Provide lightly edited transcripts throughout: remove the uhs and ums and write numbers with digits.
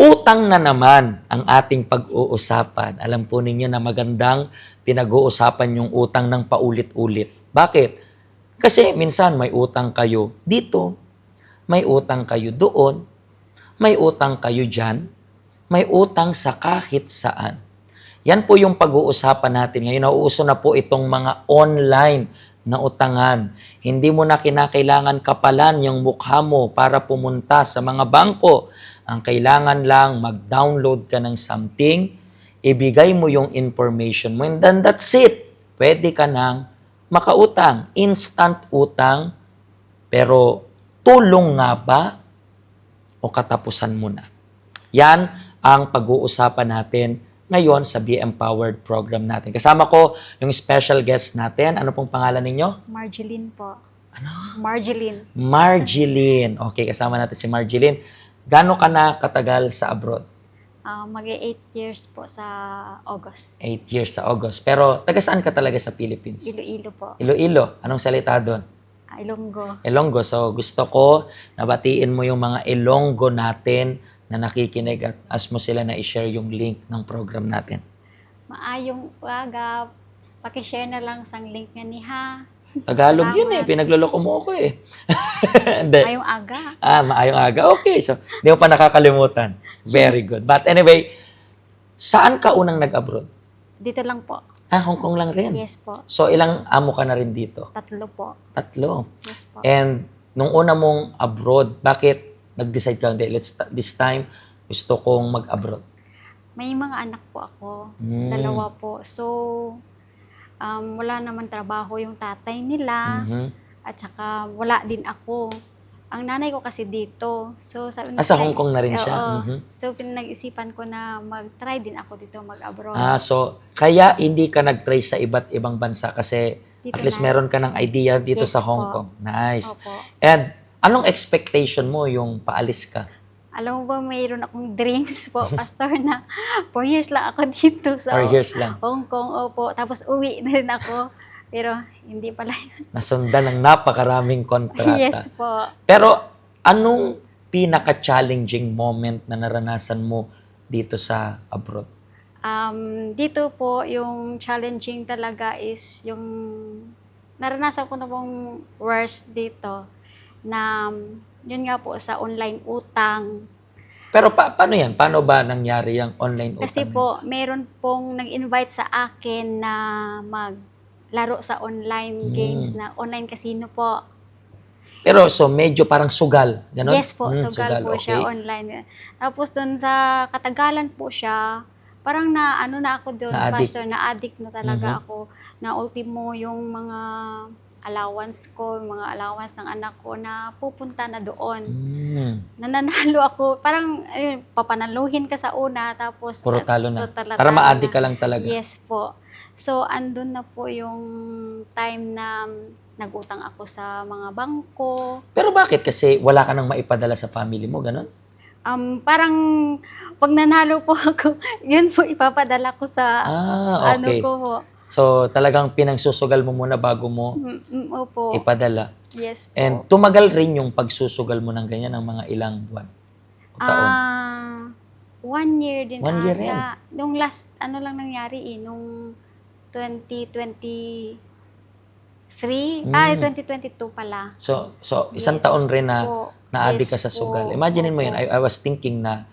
Utang na naman ang ating pag-uusapan. Alam po ninyo na magandang pinag-uusapan yung utang ng paulit-ulit. Bakit? Kasi minsan may utang kayo dito, may utang kayo doon, may utang kayo dyan, may utang sa kahit saan. Yan po yung pag-uusapan natin ngayon. Nauuso na po itong mga online na utangan. Hindi mo na kinakailangan kapalan yung mukha mo para pumunta sa mga bangko. Ang kailangan lang mag-download ka ng something, ibigay mo yung information mo, and then that's it. Pwede ka nang makautang. Instant utang, pero tulong nga ba o katapusan mo na? Yan ang pag-uusapan natin ngayon sa Be Empowered program natin. Kasama ko yung special guest natin. Ano pong pangalan ninyo? Marjeline po. Ano? Marjeline. Marjeline. Okay, kasama natin si Marjeline. Gaano ka na katagal sa abroad? Mag-8 years po sa August. 8 years sa August. Pero taga saan ka talaga sa Philippines? Iloilo po. Iloilo. Anong salita doon? Ilonggo. Ilonggo. So gusto ko na batiin mo yung mga Ilonggo natin na nakikinig at ask mo sila na i-share yung link ng program natin. Maayong umaga. Paki-share na lang sang link nga ni ha. Tagalog Salamat. yun eh. Pinagloloko mo ako eh. Hindi. Maayong aga. Maayong aga. Okay. So, hindi mo pa nakakalimutan. Very good. But anyway, saan ka unang nag-abroad? Dito lang po. Hong Kong lang rin? Yes po. So, ilang amo ka na rin dito? 3 po. 3. Yes po. And, nung una mong abroad, bakit nag-decide ka, hindi, this time, gusto kong mag-abroad? May mga anak po ako. 2 po. So, wala naman trabaho yung tatay nila. At saka wala din ako. Ang nanay ko kasi dito. So, sabi sa Hong Kong na rin siya? Oo. So, pinag-isipan ko na mag-try din ako dito mag-abroad. So, kaya hindi ka nag-try sa iba't ibang bansa kasi Dito at least na. meron ka ng idea dito Yes sa Hong po. Kong. Nice. Opo. And, anong expectation mo yung paalis ka? Alam mo ba, mayroon akong dreams po, Pastor, na 4 years lang ako dito sa 4 years lang. Hong Kong. Opo. Tapos uwi na rin ako. Pero hindi pala yun. Nasundan ng napakaraming kontrata. Yes po. Pero, anong pinaka-challenging moment na naranasan mo dito sa abroad? Dito po, yung challenging talaga is yung naranasan ko na pong worst dito na yun nga po sa online utang. Pero paano yan? Paano ba nangyari yung online utang? Kasi po, meron pong nag-invite sa akin na maglaro sa online games na online casino po. Pero so medyo parang sugal, gano'n? Yes po, sugal po siya okay. online. Tapos doon sa katagalan po siya, parang na ako doon, Na-addict. Pastor, na-addict na talaga ako. Na ultimo yung mga allowance ko, yung mga allowance ng anak ko na pupunta na doon. Nananalo ako, parang papanaluhin ka sa una, tapos Puro talo na. talo Para ma-addict na. ka lang talaga. Yes po. So, andun na po yung time na nag-utang ako sa mga bangko. Pero bakit? Kasi wala ka nang maipadala sa family mo, gano'n? Parang pag nanalo po ako, yun po ipapadala ko sa Okay. ko po. So talagang pinangsusugal mo muna bago mo Opo. ipadala. Yes po. And tumagal rin yung pagsusugal mo ng ganyan ng mga ilang buwan o taon. 1 year din 1 year rin. Nung last, lang nangyari nung 2023, 2022 pala. So isang Yes taon rin na po. na-addict ka Yes sa sugal. po. Imagine mo yun, I was thinking na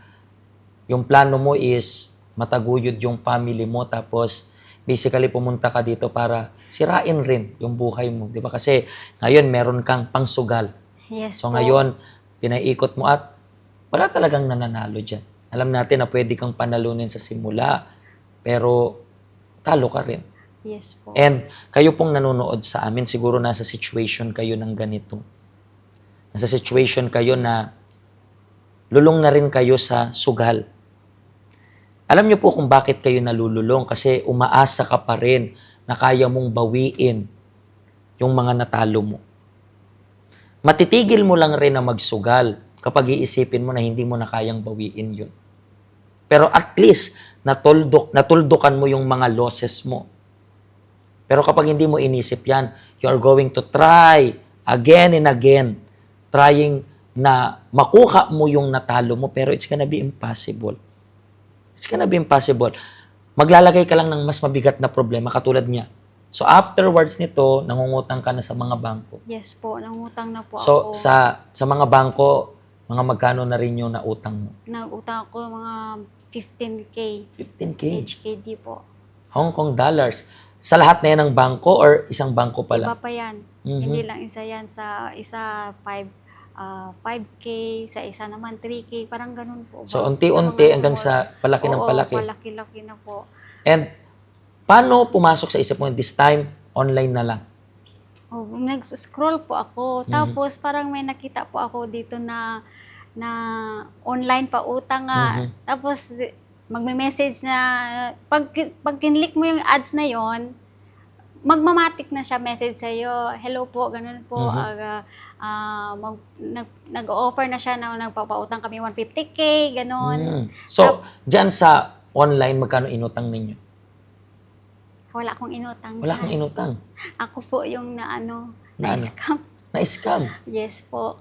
yung plano mo is mataguyod yung family mo tapos basically pumunta ka dito para sirain rin yung buhay mo. Di ba? Kasi ngayon meron kang pangsugal. Yes So po. ngayon, pinaiikot mo at wala talagang nananalo dyan. Alam natin na pwede kang panalunin sa simula, pero talo ka rin. Yes po. And kayo pong nanonood sa amin, siguro nasa situation kayo ng ganito. Nasa situation kayo na lulong na rin kayo sa sugal. Alam niyo po kung bakit kayo nalululong kasi umaasa ka pa rin na kaya mong bawiin yung mga natalo mo. Matitigil mo lang rin na magsugal kapag iisipin mo na hindi mo na kayang bawiin yun. Pero at least, natuldukan mo yung mga losses mo. Pero kapag hindi mo inisip yan, you are going to try again and again, trying na makuha mo yung natalo mo, pero it's gonna be impossible. It's gonna be impossible. Maglalagay ka lang ng mas mabigat na problema katulad niya. So afterwards nito, nangungutang ka na sa mga bangko. Yes po, nangutang na po So ako. sa mga bangko, mga magkano na rin yung nautang mo? Nagutang ako mga 15K. 15K. HKD po. Hong Kong dollars. Sa lahat na yan ng bangko or isang bangko pa lang? Iba pa yan. Mhm. Hindi lang isa yan. Sa isa 5K, sa isa naman 3K. Parang ganun po. So Sa unti-unti mga hanggang small. sa palaki ng Oo, palaki. palaki-laki na po. And paano pumasok sa isip mo this time, online na lang? Oh, nag-scroll po ako. Tapos parang may nakita po ako dito na online pa utang nga. Tapos magme-message na pag kinlik mo yung ads na yon, magmamatic na siya message sa iyo. Hello po, ganun po. Nag-offer na siya na nagpapautang kami 150K, ganun. So, diyan sa online, magkano inutang ninyo? Wala akong inutang Wala dyan. kang inutang. Ako po yung Na ano? na-scam. Na-scam. Yes po.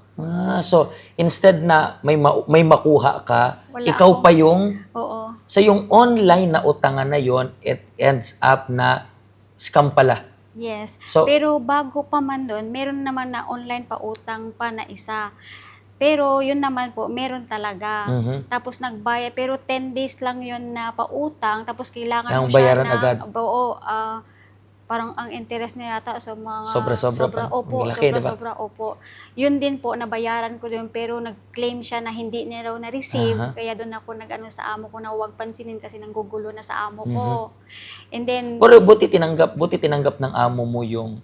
So, instead na may makuha ka, Wala ikaw ako. pa yung, Oo. so yung online na utangan na yon, it ends up na scam pala. Yes. So- Pero bago pa man doon, meron naman na online pa utang pa na isa. Pero yun naman po, meron talaga. Tapos nagbayad, pero 10 days lang yun na pautang, tapos kailangan Ang mo siya bayaran na, agad. Oo, parang ang interest niya yata sa mga Sobra-sobra pa. opo, Ang laki, diba? sobra-sobra, opo. Yun din po, nabayaran ko yun, pero nag-claim siya na hindi niya raw na-receive, kaya doon ako nag-ano sa amo ko na huwag pansinin kasi nanggugulo na sa amo ko. And then, Pero buti tinanggap ng amo mo yung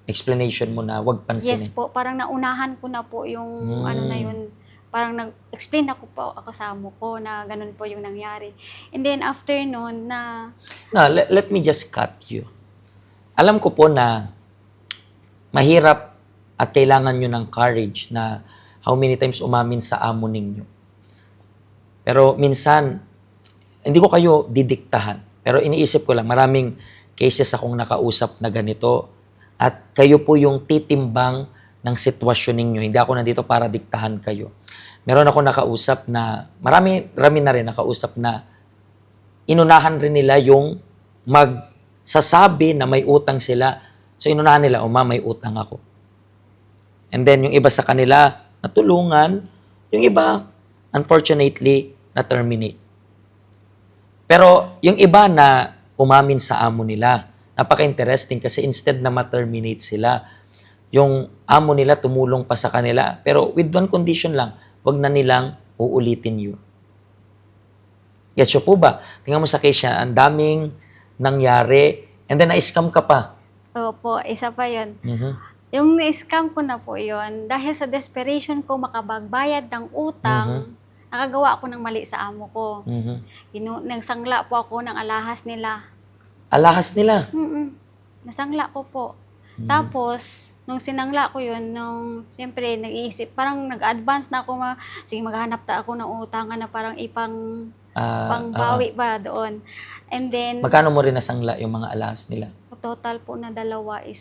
explanation mo na wag pansinin. yes po, parang naunahan ko na po yung ano na yun. Parang nag-explain ako po ako sa amo ko na ganun po yung nangyari. And then after nun na No, let me just cut you. Alam ko po na mahirap at kailangan nyo ng courage na how many times umamin sa amo ninyo. Pero minsan, hindi ko kayo didiktahan. Pero iniisip ko lang, maraming cases akong nakausap na ganito at kayo po yung titimbang ng sitwasyon ninyo. Hindi ako nandito para diktahan kayo. Meron ako nakausap na, marami na rin nakausap na inunahan rin nila yung magsasabi na may utang sila. So inunahan nila, ma, may utang ako. And then yung iba sa kanila, natulungan. Yung iba, unfortunately, na-terminate. Pero yung iba na umamin sa amo nila, napaka-interesting kasi instead na ma-terminate sila, yung amo nila tumulong pa sa kanila. Pero with one condition lang, wag na nilang uulitin yun. Yes, so po ba? Tingnan mo sa case siya, ang daming nangyari, and then na-scam ka pa. opo, isa pa yun. Yung na-scam ko na po yun, dahil sa desperation ko makabagbayad ng utang, nakagawa ako ng mali sa amo ko. Nagsangla po ako ng alahas nila. Alahas nila. Nasangla ko po. Tapos, nung sinangla ko yun, siyempre, nag-iisip, parang nag-advance na ako, sige, maghanap na ako ng utangan na parang pangbawi ba doon. And then, Magkano mo rin nasangla yung mga alahas nila? total po na dalawa is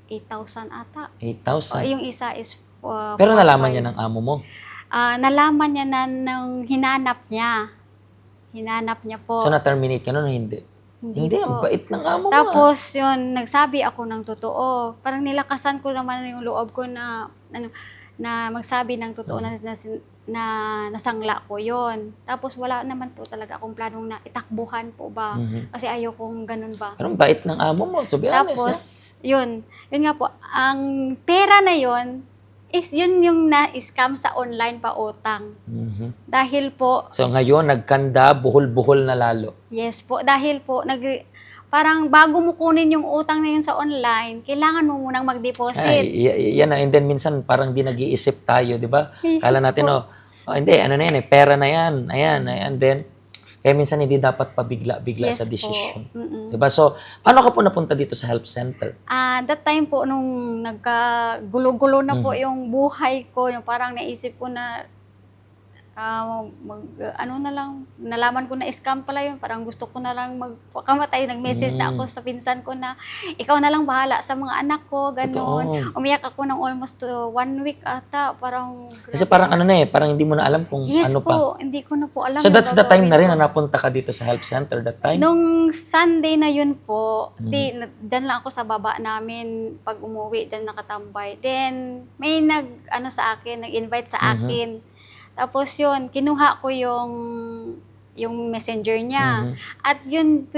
8,000 ata. 8,000. Yung isa is Pero nalaman 4,500. niya ng amo mo. Nalaman niya na nung hinanap niya. Hinanap niya po. So na-terminate ka nun o hindi? Hindi, ang po. bait ng amo mo. Tapos, yun, nagsabi ako ng totoo. Parang nilakasan ko naman yung loob ko na magsabi ng totoo na nasangla ko yon. Tapos, wala naman po talaga akong planong na itakbuhan po ba. Kasi ayaw kong ganun ba. Pero ang bait ng amo mo, to be honest. Tapos, yun nga po, ang pera na yun, is yun yung na-scam sa online pa utang. Dahil po, So ngayon, nagkanda, buhol-buhol na lalo. yes po, dahil po, parang bago mo kunin yung utang na yun sa online, kailangan mo munang mag-deposit. Ay, yan na. And then minsan parang di nag-iisip tayo, di ba? Yes Kala natin, po. hindi, ano na yan, pera na yan. Ayan. Then, kaya minsan hindi dapat pabigla-bigla Yes sa po. desisyon. Di ba? So, paano ka po napunta dito sa help center? That time po, nung nagkagulo-gulo na po yung buhay ko, yung parang naisip ko na, ano na lang, nalaman ko na scam pala yun, parang gusto ko na lang magpakamatay. Nag-message na ako sa pinsan ko na, ikaw na lang bahala sa mga anak ko, gano'n. Totoo. Umiyak ako ng almost 1 week ata, parang... Kasi parang ano na parang hindi mo na alam kung Yes ano pa. po, hindi ko na po alam. So that's the time na rin gagawin na ko. napunta ka dito sa help center that time? Nung Sunday na yun po, dyan lang ako sa baba namin pag umuwi, dyan nakatambay. Then, may sa akin, nag-invite sa akin. Tapos yun, kinuha ko yung messenger niya. At yun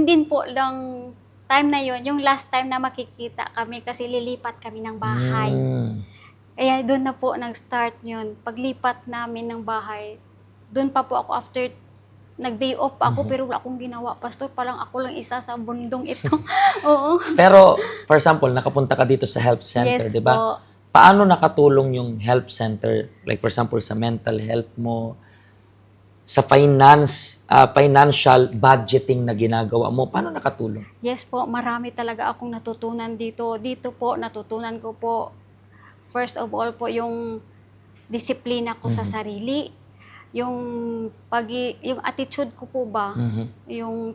din po lang time na yun, yung last time na makikita kami kasi lilipat kami ng bahay. Kaya doon na po nag-start yun. Paglipat namin ng bahay, doon pa po ako after nag-day off pa ako pero wala akong ginawa. Pastor, parang ako lang isa sa bundong ito. Oo. Pero, for example, nakapunta ka dito sa help center, Yes di ba? po. Paano nakatulong yung help center? Like for example, sa mental health mo, sa financial budgeting na ginagawa mo, paano nakatulong? Yes po, marami talaga akong natutunan dito. Dito po, natutunan ko po, first of all po, yung disiplina ko sa sarili. Yung attitude ko po ba, yung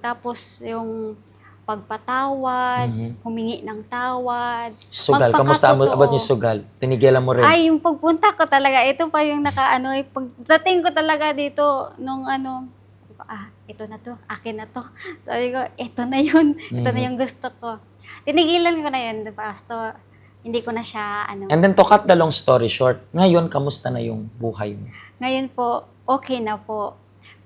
pagpatawad, humingi ng tawad, Sugal, kamusta about yung sugal? Tinigilan mo rin? Ay, yung pagpunta ko talaga, ito pa yung pagdating ko talaga dito, ito na to, akin na to. Sabi ko, ito na yun, ito na yung gusto ko. Tinigilan ko na yun, Pastor. Hindi ko na siya, And then to cut the long story short, ngayon, kamusta na yung buhay mo? Ngayon po, okay na po.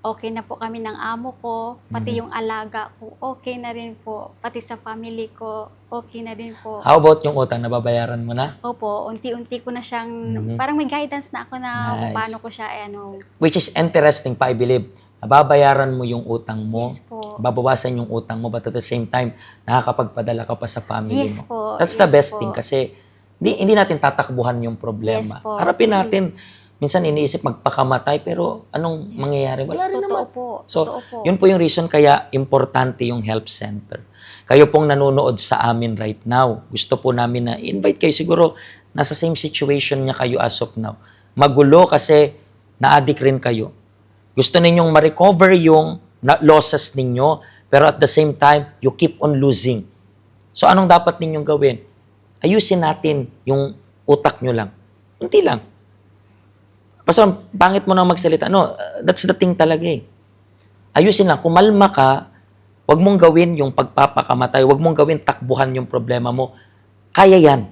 Okay na po kami ng amo ko, pati yung alaga ko, okay na rin po. Pati sa family ko, okay na rin po. How about yung utang? Nababayaran mo na? Opo, unti-unti ko na siyang, parang may guidance na ako na kung paano ko siya, Which is interesting pa, I believe. Nababayaran mo yung utang mo, Yes po. babawasan yung utang mo, but at the same time, nakakapagpadala ka pa sa family Yes mo. po, That's the yes best po. thing kasi hindi natin tatakbuhan yung problema. Yes po. Harapin natin. Minsan iniisip magpakamatay pero anong mangyayari? Wala rin Totoo naman. po. So, Totoo po. yun po yung reason kaya importante yung help center. Kayo pong nanonood sa amin right now. Gusto po namin na invite kayo. Siguro, nasa same situation niya kayo as of now. Magulo kasi na-addict rin kayo. Gusto ninyong ma-recover yung losses ninyo, pero at the same time, you keep on losing. So, anong dapat ninyong gawin? Ayusin natin yung utak nyo lang. Unti lang. Pastor, pangit mo na magsalita. No, that's the thing talaga eh. Ayusin lang. Kumalma ka, wag mong gawin yung pagpapakamatay, wag mong gawin takbuhan yung problema mo. Kaya yan.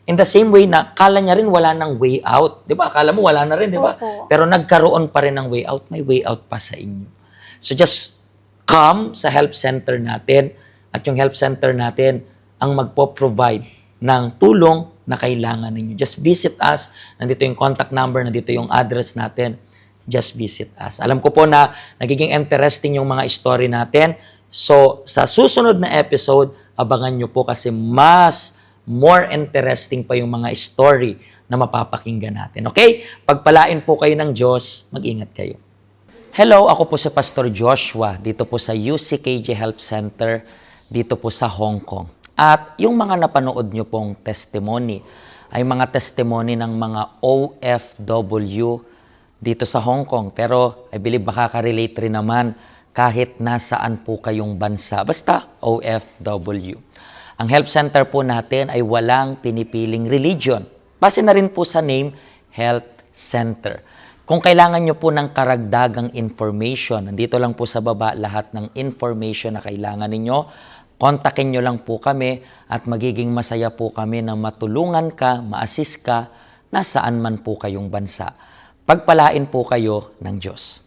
In the same way na kala niya rin wala nang way out. Di ba? Akala mo wala na rin, di ba? Opo. Pero nagkaroon pa rin ng way out. May way out pa sa inyo. So just come sa help center natin at yung help center natin ang magpo-provide ng tulong na kailangan ninyo. Just visit us. Nandito yung contact number, nandito yung address natin. Just visit us. Alam ko po na nagiging interesting yung mga story natin. So, sa susunod na episode, abangan nyo po kasi more interesting pa yung mga story na mapapakinggan natin. Okay? Pagpalain po kayo ng Diyos, mag-ingat kayo. Hello, ako po si Pastor Joshua, dito po sa UCKJ Help Center, dito po sa Hong Kong. At yung mga napanood nyo pong testimony, ay mga testimony ng mga OFW dito sa Hong Kong. Pero I believe makaka-relate rin naman kahit nasaan po kayong bansa. Basta OFW. Ang help center po natin ay walang pinipiling religion. Base na rin po sa name, Health Center. Kung kailangan nyo po ng karagdagang information, nandito lang po sa baba lahat ng information na kailangan ninyo. Kontakin nyo lang po kami at magiging masaya po kami na matulungan ka, ma-assist ka, nasaan man po kayong bansa. Pagpalain po kayo ng Diyos.